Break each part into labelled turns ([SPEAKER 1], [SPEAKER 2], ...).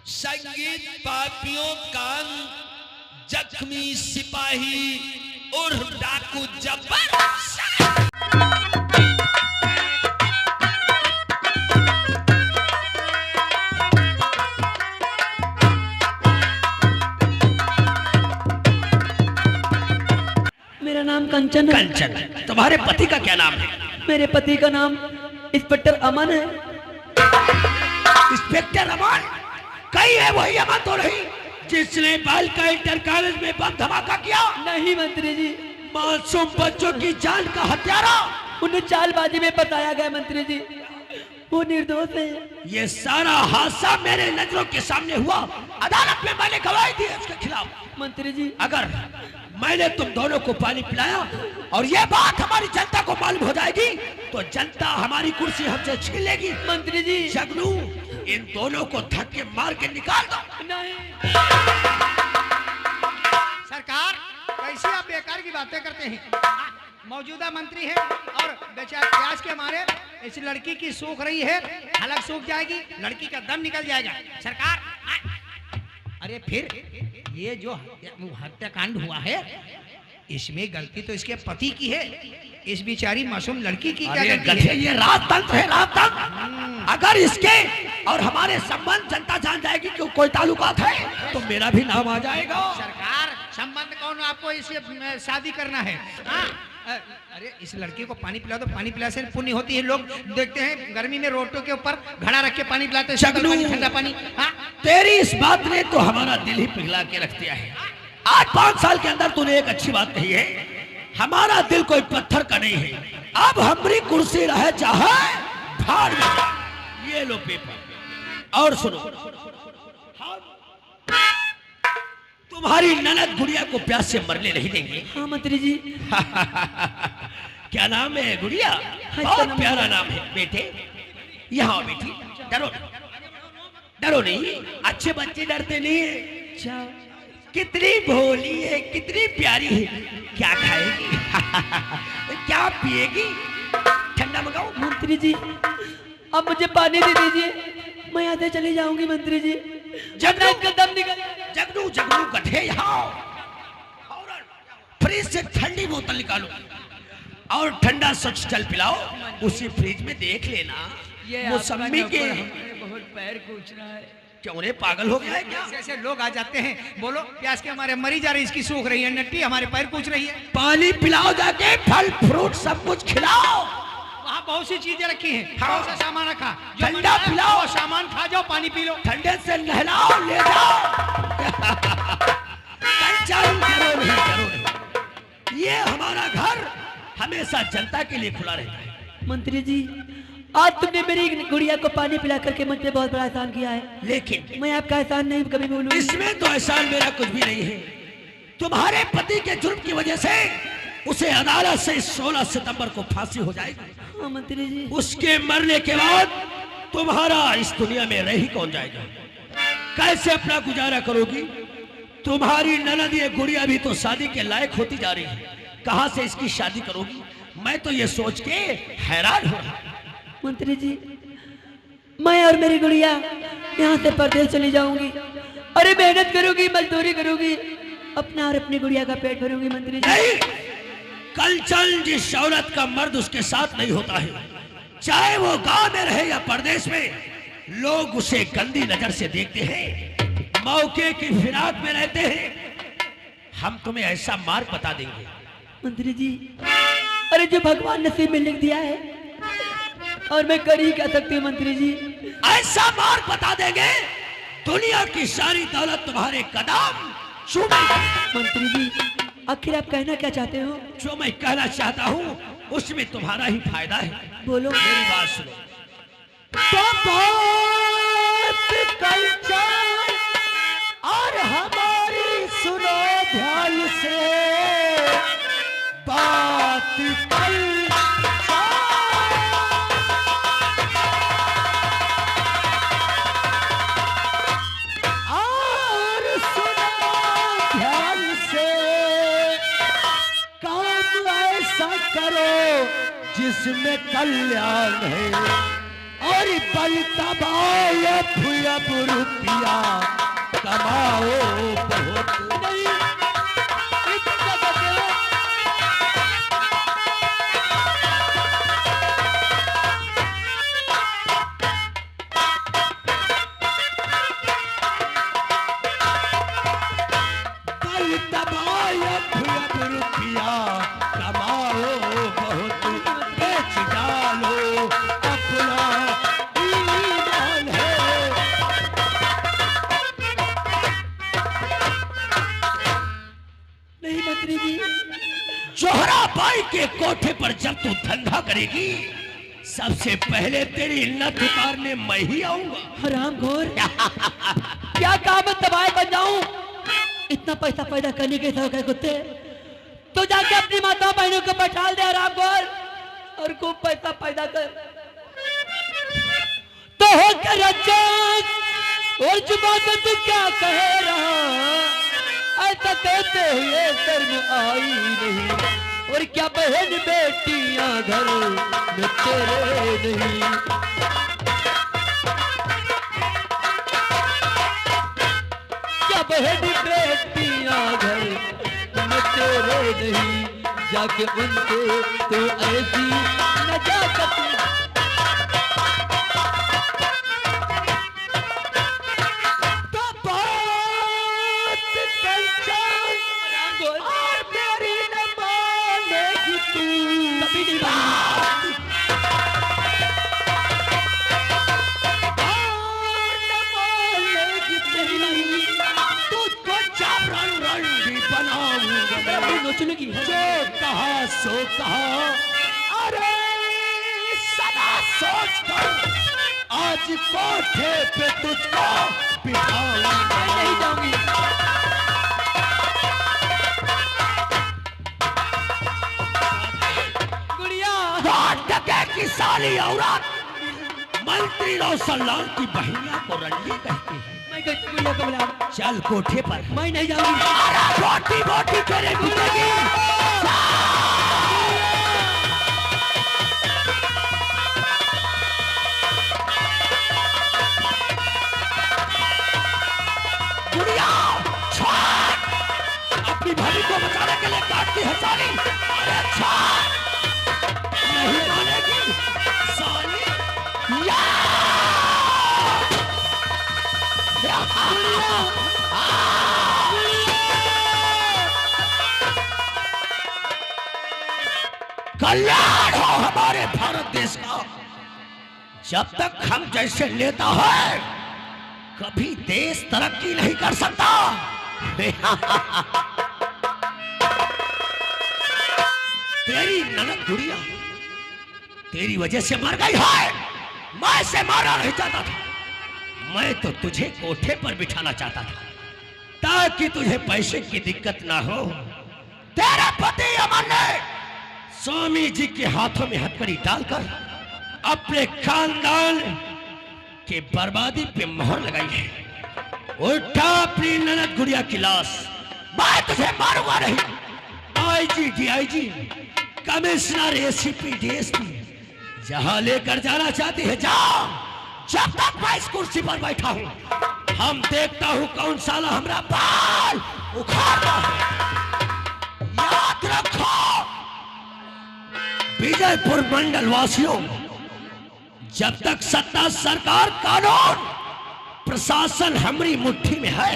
[SPEAKER 1] संगीत पापियों कान जख्मी सिपाही और डाकू जब्बर।
[SPEAKER 2] मेरा नाम कंचन है।
[SPEAKER 1] कंचन, तुम्हारे पति का क्या नाम है?
[SPEAKER 2] मेरे पति का नाम इंस्पेक्टर अमन है।
[SPEAKER 1] इंस्पेक्टर अमन? कहीं है वही अमन तो नहीं जिसने बाल का इंटर कॉलेज में बम धमाका किया?
[SPEAKER 2] नहीं मंत्री जी,
[SPEAKER 1] मासूम बच्चों की जान का हत्यारा।
[SPEAKER 2] उन्हें चालबाजी में बताया गया मंत्री जी, वो निर्दोष है।
[SPEAKER 1] ये सारा हादसा मेरे नजरों के सामने हुआ। अदालत में मैंने गवाही दी है उसके खिलाफ।
[SPEAKER 2] मंत्री जी,
[SPEAKER 1] अगर मैंने तुम दोनों को पानी पिलाया और ये बात हमारी जनता को मालूम हो जाएगी तो जनता हमारी कुर्सी हमसे छीन लेगी।
[SPEAKER 2] मंत्री जी,
[SPEAKER 1] जगनू, इन दोनों को धक्के मार के निकाल दो।
[SPEAKER 2] नहीं।
[SPEAKER 3] सरकार, कैसी आप बेकार की बातें करते हैं? मौजूदा मंत्री है और बेचारे प्यास के मारे इस लड़की की सूख रही है, हलक सूख जाएगी, लड़की का दम निकल जाएगा। सरकार, अरे फिर ये जो हत्याकांड हुआ है इसमें गलती तो इसके पति की है, इस बेचारी मासूम लड़की की क्या गलती है?
[SPEAKER 1] ये राजतंत्र है, राजतंत्र। अगर इसके और हमारे संबंध जनता जान जाएगी कि कोई ताल्लुकात है तो मेरा भी नाम आ जाएगा।
[SPEAKER 3] सरकार, संबंध कौन, आपको इससे शादी करना है? अरे इस लड़की को पानी पिला दो, पानी पिला से पुण्य होती है। लोग देखते हैं गर्मी में रोटों के ऊपर घड़ा रख के पानी पिलाते हैं, ठंडा पानी। हाँ,
[SPEAKER 1] तेरी इस बात ने तो हमारा दिल ही पिघला के रख दिया है। आज 5 साल के अंदर तूने एक अच्छी बात कही है, हमारा दिल कोई पत्थर का नहीं है। अब हमारी कुर्सी रहे चाहे भाड़ में जाए। ये लो पेपर और सुनो, तुम्हारी ननद गुड़िया को प्यास से मरने नहीं देंगे।
[SPEAKER 2] हाँ मंत्री जी।
[SPEAKER 1] क्या नाम है गुड़िया? बहुत प्यारा नाम है बेटे। यहाँ बेटी, डरो डरो नहीं, अच्छे बच्चे डरते नहीं है। कितनी भोली है, कितनी प्यारी है। क्या खाएगी? क्या पिएगी? ठंडा मंगाओ?
[SPEAKER 2] मंत्री जी, अब मुझे पानी दे दीजिए, मैं यहाँ से चली जाऊंगी मंत्री जी।
[SPEAKER 1] जगनू,
[SPEAKER 2] कदम निकल।
[SPEAKER 1] जगनू जगनू गधे, यहाँ फ्रिज से ठंडी बोतल निकालो और ठंडा स्वच्छ जल पिलाओ। उसी फ्रिज में देख लेना मौसमी के।
[SPEAKER 2] बहुत पैर पूछ रहा है।
[SPEAKER 1] क्यों रे, पागल हो गया है क्या?
[SPEAKER 3] ऐसे लोग आ जाते हैं, बोलो प्यास के हमारे मरी जा रही, इसकी सूख रही है, नट्टी हमारे पैर पूछ रही है।
[SPEAKER 1] पानी पिलाओ, जाके फल फ्रूट सब कुछ खिलाओ।
[SPEAKER 3] वहाँ बहुत सी चीजें रखी हैं,
[SPEAKER 1] हाँ।
[SPEAKER 3] बहुत सा सामान रखा,
[SPEAKER 1] ठंडा पिलाओ,
[SPEAKER 3] सामान खा जाओ, पानी पी लो,
[SPEAKER 1] ठंडे से नहलाओ, ले जाओ। करो नहीं। ये हमारा घर हमेशा जनता के लिए खुला रहता है।
[SPEAKER 2] मंत्री जी, आज तुमने मेरी गुड़िया को पानी पिला करके मुझे बहुत बड़ा एहसान किया है,
[SPEAKER 1] लेकिन
[SPEAKER 2] मैं आपका एहसान नहीं कभी भूलूंगा।
[SPEAKER 1] इसमें तो एहसान मेरा कुछ भी नहीं है। तुम्हारे पति के जुर्म की वजह से उसे अदालत से 16 सितंबर को फांसी हो जाएगी।
[SPEAKER 2] हाँ मंत्री जी।
[SPEAKER 1] उसके मरने के बाद तुम्हारा इस दुनिया में रह ही कौन जाएगा? कैसे अपना गुजारा करोगी? तुम्हारी ननद ये गुड़िया भी तो शादी के लायक होती जा रही है, कहां से इसकी शादी करोगी? मैं तो ये सोच के हैरान हो रहा।
[SPEAKER 2] मंत्री जी, मैं और मेरी गुड़िया यहाँ से परदेश चली जाऊंगी। अरे मेहनत करूंगी, मजदूरी करूंगी, अपना और अपनी गुड़िया का पेट भरूंगी। मंत्री जी
[SPEAKER 1] नहीं, कल चल जिस औरत का मर्द उसके साथ नहीं होता है, चाहे वो गांव में रहे या परदेश में, लोग उसे गंदी नजर से देखते हैं, मौके की फिराक में रहते हैं। हम तुम्हें ऐसा मार्ग बता देंगे।
[SPEAKER 2] मंत्री जी, अरे जो भगवान नसीब में लिख दिया है और मैं कर ही क्या सकती हूँ मंत्री जी।
[SPEAKER 1] ऐसा मार्ग बता देंगे, दुनिया की सारी दौलत तुम्हारे कदम चूमेगी।
[SPEAKER 2] मंत्री जी, आखिर आप कहना क्या चाहते हो?
[SPEAKER 1] जो मैं कहना चाहता हूँ उसमें तुम्हारा ही फायदा है।
[SPEAKER 2] बोलो।
[SPEAKER 1] मेरी बात सुनो।
[SPEAKER 2] तो और हमारी सुनो ध्यान से, बात और सुनो ध्यान से, काम ऐसा करो जिसमें कल्याण है
[SPEAKER 1] और बल तबाय फुया रुपया कमाओ बहुत।
[SPEAKER 2] नहीं, ये तुम क्या कहते हो?
[SPEAKER 1] बल तबाय फुया रुपया कमाओ बहुत, बेच डालो अपना ईमान है।
[SPEAKER 2] नहीं मंत्री जी,
[SPEAKER 1] जोहरा बाई के कोठे पर जब तू धंधा करेगी, सबसे पहले तेरी नथ उतारने मैं ही आऊंगा।
[SPEAKER 2] हराम घोर, क्या काम है तबाह बन जाऊं? इतना पैसा पैदा करने के शौक है कुत्ते, तो जाके अपनी माता बहनों को बैठा दे हराम घोर, और खूब पैसा पैदा कर तो हो कर अच्छा। और जुबान पे तू क्या कह रहा? ऐसा कहते हुए शर्म आई नहीं, और क्या बहन बेटियां घर में तेरे नहीं? क्या बहन बेटियां घर में तेरे नहीं? जाके उनके तो ऐसी नजाकत
[SPEAKER 1] तो बात पहचान और मेरी न मानेगी तू।
[SPEAKER 2] कभी नहीं मानी।
[SPEAKER 1] और न मानेगी तू। तुझको जाबरन रंडी बनाऊंगा मैं।
[SPEAKER 2] अपनी नोचलूंगी।
[SPEAKER 1] जो कहा सो कहा, अरे सदा सोच कर आज कोठे पे तुझको बिठाऊंगा।
[SPEAKER 2] मैं नहीं जाऊंगी। गुड़िया,
[SPEAKER 1] टके की साली औरत मंत्री रौशनलाल की बहनिया को रंडी कहती है।
[SPEAKER 2] मैं कैसे गुड़िया को बुलाऊं?
[SPEAKER 1] चल कोठे पर।
[SPEAKER 2] मैं नहीं जाऊंगी।
[SPEAKER 1] अरे बोटी बोटी तेरे गुजरेगी। गुड़िया छोड़, अपनी भाभी को बचाने के लिए काटती है साली। अरे छोड़, नहीं मानेगी साली। या कल्याण हो हमारे भारत देश का। जब तक हम जैसे नेता है, कभी देश तरक्की नहीं कर सकता। तेरी ननद गुड़िया तेरी वजह से मर गई है। मैं से मारा नहीं चाहता था, मैं तो तुझे कोठे पर बिठाना चाहता था, ताकि तुझे पैसे की दिक्कत ना हो। तेरा पति अमन ने स्वामी जी के हाथों में हथकड़ी डालकर अपने खानदान के बर्बादी पे मोहर लगाई है। उठा अपनी ननद गुड़िया की लाश, मैं तुझे मारूंगा नहीं। IG, DIG, commissioner, ACP, DSP, जहां लेकर जाना चाहती है जाओ। जब तक मैं इस कुर्सी पर बैठा हूं, हम देखता हूं कौन साला हमरा बाल उखाड़ता है। याद रखो विजयपुर मंडल वासियों, जब तक सत्ता, सरकार, कानून, प्रशासन हमारी मुट्ठी में है,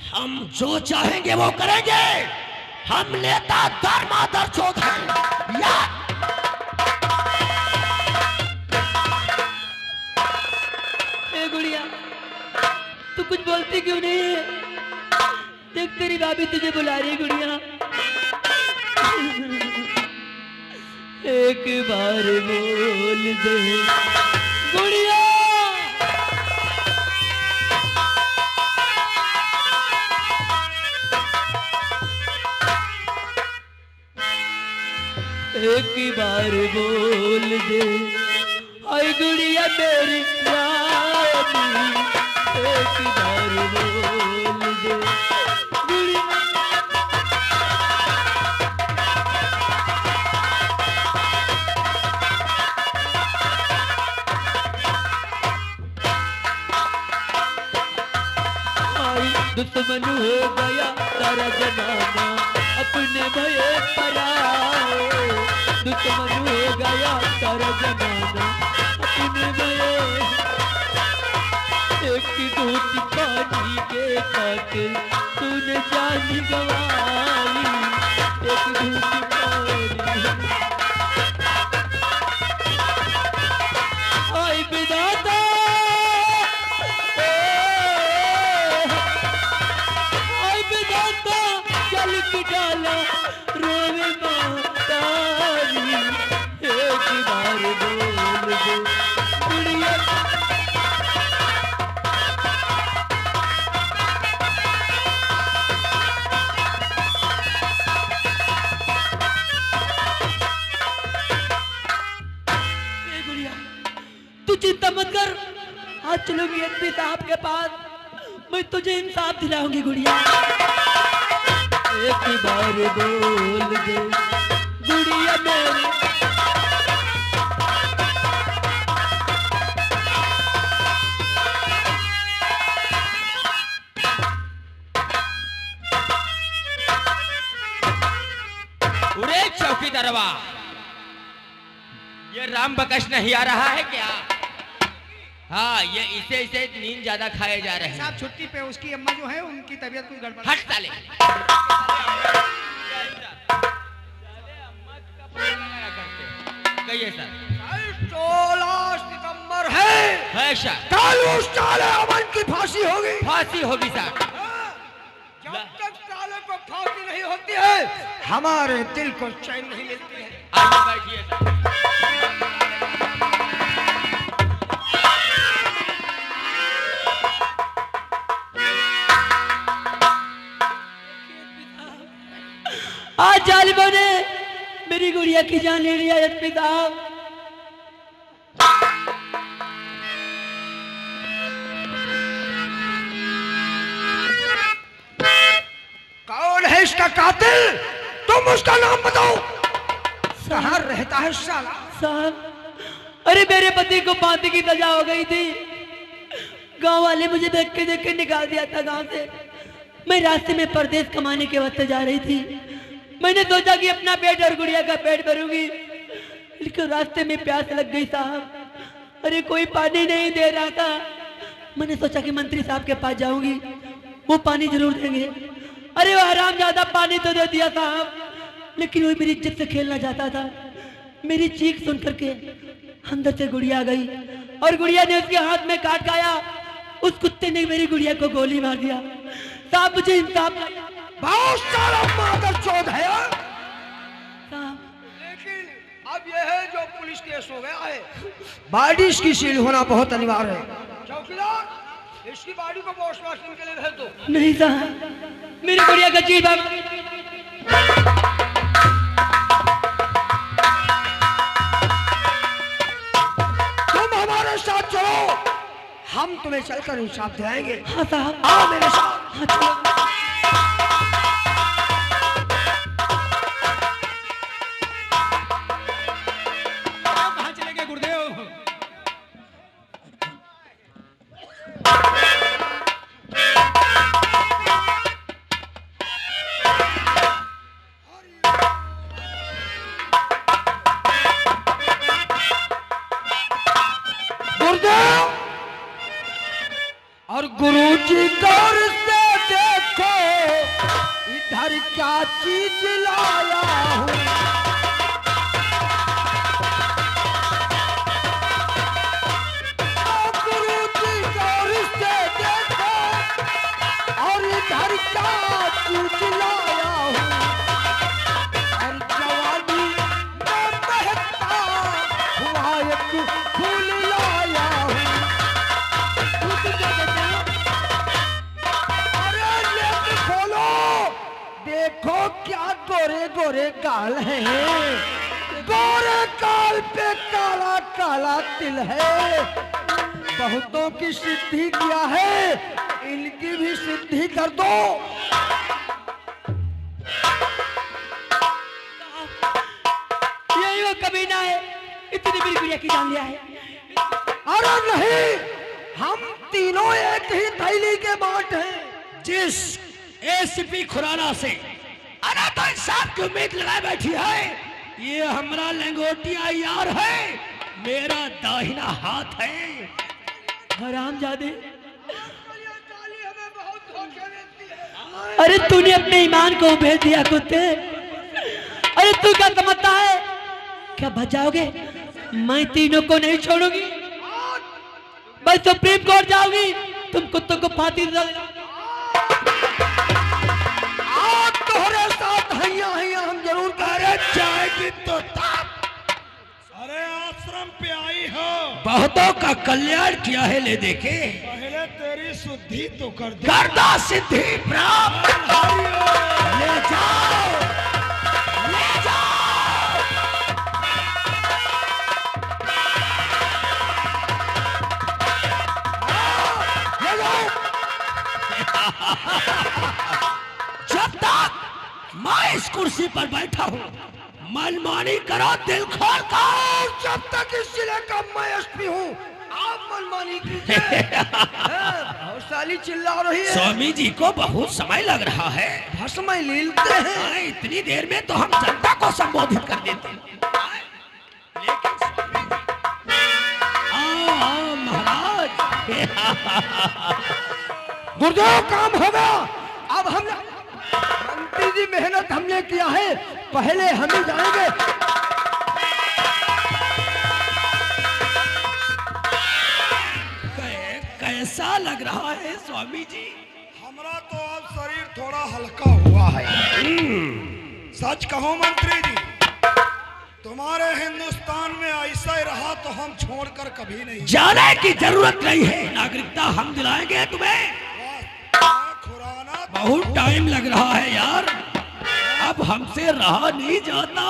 [SPEAKER 1] हम जो चाहेंगे वो करेंगे। हम नेता धर्माधर चौथ हैं।
[SPEAKER 2] ए गुड़िया, तू कुछ बोलती क्यों नहीं है? देख तेरी भाभी तुझे बुला रही है गुड़िया। एक बार बोल दे गुड़िया। एक बार बोल दे आई गुड़िया मेरी रानी। एक बार बोल दे गुड़िया। दुश्मन हो गया सारा जमाना, अपने भये पराए। दुश्मन हो गया सारा जमाना, अपने भये। एक घूंट पानी के खातिर तूने जान गंवाई, एक घूंट पानी। आई विधाता, आई विधाता, चल के डाला रोवे मातारी। एक बार बोल दे बुढ़िया, तू चिंता मत कर, आज चलूंगी एसपी साहब के पास, मैं तुझे इंसाफ दिलाऊंगी गुड़िया। एक बार बोल दे गुड़िया मेरी,
[SPEAKER 1] उरे चौकीदारवा, ये राम बकश नहीं आ रहा है क्या? हाँ, ये इसे नींद ज्यादा खाए जा रहे हैं।
[SPEAKER 3] साहब छुट्टी पे, उसकी अम्मा जो है उनकी तबीयत कुछ गड़बड़।
[SPEAKER 1] हट साले। कहिए सर।
[SPEAKER 4] 16 सितंबर है
[SPEAKER 1] सर।
[SPEAKER 4] कल उस साले अमन की फांसी होगी।
[SPEAKER 1] फांसी होगी सर।
[SPEAKER 4] जब तक साले को फांसी नहीं होती है हमारे दिल को चैन नहीं मिलती है।
[SPEAKER 1] आइए बैठिए सर।
[SPEAKER 2] आज जालिमों ने मेरी गुड़िया की जान ले लिया एसपी साहब।
[SPEAKER 4] कौन है इसका कातिल? तुम उसका नाम बताओ। कहाँ रहता है साला?
[SPEAKER 2] साहब, अरे मेरे पति को फांसी की सजा हो गई थी। गांव वाले मुझे देख के निकाल दिया था गांव से। मैं रास्ते में परदेश कमाने के वास्ते जा रही थी। मैंने सोचा कि अपना पेट और गुड़िया का पेट भरूंगी, लेकिन रास्ते में प्यास लग गई साहब। अरे कोई पानी नहीं दे रहा था। मैंने सोचा कि मंत्री साहब के पास जाऊंगी, वो पानी जरूर देंगे। अरे वो हरामजादा पानी तो दे दिया साहब, लेकिन वो मेरी इज्जत से खेलना चाहता था। मेरी चीख सुन करके अंदर से गुड़िया गई और गुड़िया ने उसके हाथ में काट खाया। उस कुत्ते ने मेरी गुड़िया को गोली मार दिया। साहब मुझे इंसाफ
[SPEAKER 4] बहुत सारा मादरचोद है
[SPEAKER 2] साहब।
[SPEAKER 4] लेकिन अब यह है जो पुलिस केस हो गया है, बॉडी इसकी सील होना बहुत अनिवार्य है। चौकीदार, इसकी बॉडी को पोस्टमार्टम के लिए भेज दो।
[SPEAKER 2] नहीं साहब, मेरी गुड़िया का चीज
[SPEAKER 4] तुम हमारे साथ चलो, हम तुम्हें चलकर इंसाफ दिलाएंगे।
[SPEAKER 2] हाँ साहब,
[SPEAKER 4] आओ मेरे साथ।
[SPEAKER 2] हाँ चलो।
[SPEAKER 3] कहाँ चले गए गुरुदेव?
[SPEAKER 4] गुरुदेव और गुरुजी गौर से देखो, इधर क्या चीज लाया हूँ। गुरुजी गौर से देखो और इधर क्या चीज लाया हूँ। और जवानी में बहता हुआ एक फूल लाया हूँ। अरे नेत्र खोलो, देखो क्या गोरे गोरे गाल हैं। गोरे गाल पे काला काला तिल है। बहुतों की सिद्धि किया है, इनकी भी सिद्धि कर दो।
[SPEAKER 2] यही वो कमीना है, इतनी बड़ी गुड़िया की जान लिया है।
[SPEAKER 4] अरे नहीं, हम तीनों एक ही थैली के बाट हैं।
[SPEAKER 1] जिस एसीपी खुराना से अरे तो इंसाफ की उम्मीद लगाए बैठी है, ये हमारा लंगोटिया यार है, मेरा दाहिना हाथ है।
[SPEAKER 2] हरामजादे, अरे तूने अपने ईमान को भेज दिया कुत्ते। अरे तू क्या समझता है, क्या बचाओगे? मैं तीनों को नहीं छोड़ूंगी, मैं सुप्रीम कोर्ट जाऊंगी, तुम कुत्तों को फांसी दे।
[SPEAKER 4] आप तोहरे साथ हैया हैया हम जरूर
[SPEAKER 1] अरे चाय की तो
[SPEAKER 5] अरे आश्रम पे आई हो,
[SPEAKER 1] बहुतों का कल्याण किया है, ले देखे
[SPEAKER 5] पहले तेरी शुद्धि तो कर दे।
[SPEAKER 1] गर्दा सिद्धि प्राप्त, ले जाओ, ले जाओ।
[SPEAKER 4] ले जाओ।
[SPEAKER 1] जब तक मैं इस कुर्सी पर बैठा हूँ, मनमानी करो दिल खोल कर।
[SPEAKER 4] जब तक इस जिले का मैं एसपी हूँ, आप मनमानी कीजिए। बहुत साली चिल्ला रही है।
[SPEAKER 1] स्वामी जी को बहुत समय लग रहा है,
[SPEAKER 4] भस्म लीलते हैं।
[SPEAKER 1] हाँ, इतनी देर में तो हम जनता को संबोधित कर देते हैं। लेकिन स्वामी जी, आओ महाराज।
[SPEAKER 4] गुरुदेव काम होगा। अब हम मंत्री जी मेहनत हमने किया है, पहले हम ही जाएंगे।
[SPEAKER 1] कैसा लग रहा है स्वामी जी?
[SPEAKER 5] हमरा तो अब शरीर थोड़ा हल्का हुआ है। सच कहो मंत्री जी, तुम्हारे हिंदुस्तान में ऐसा ही रहा तो हम छोड़कर कभी नहीं
[SPEAKER 1] जाने की जरूरत नहीं है, नागरिकता हम दिलाएंगे तुम्हें।
[SPEAKER 5] खुराना
[SPEAKER 1] बहुत टाइम लग रहा है यार, अब हमसे रहा नहीं जाता।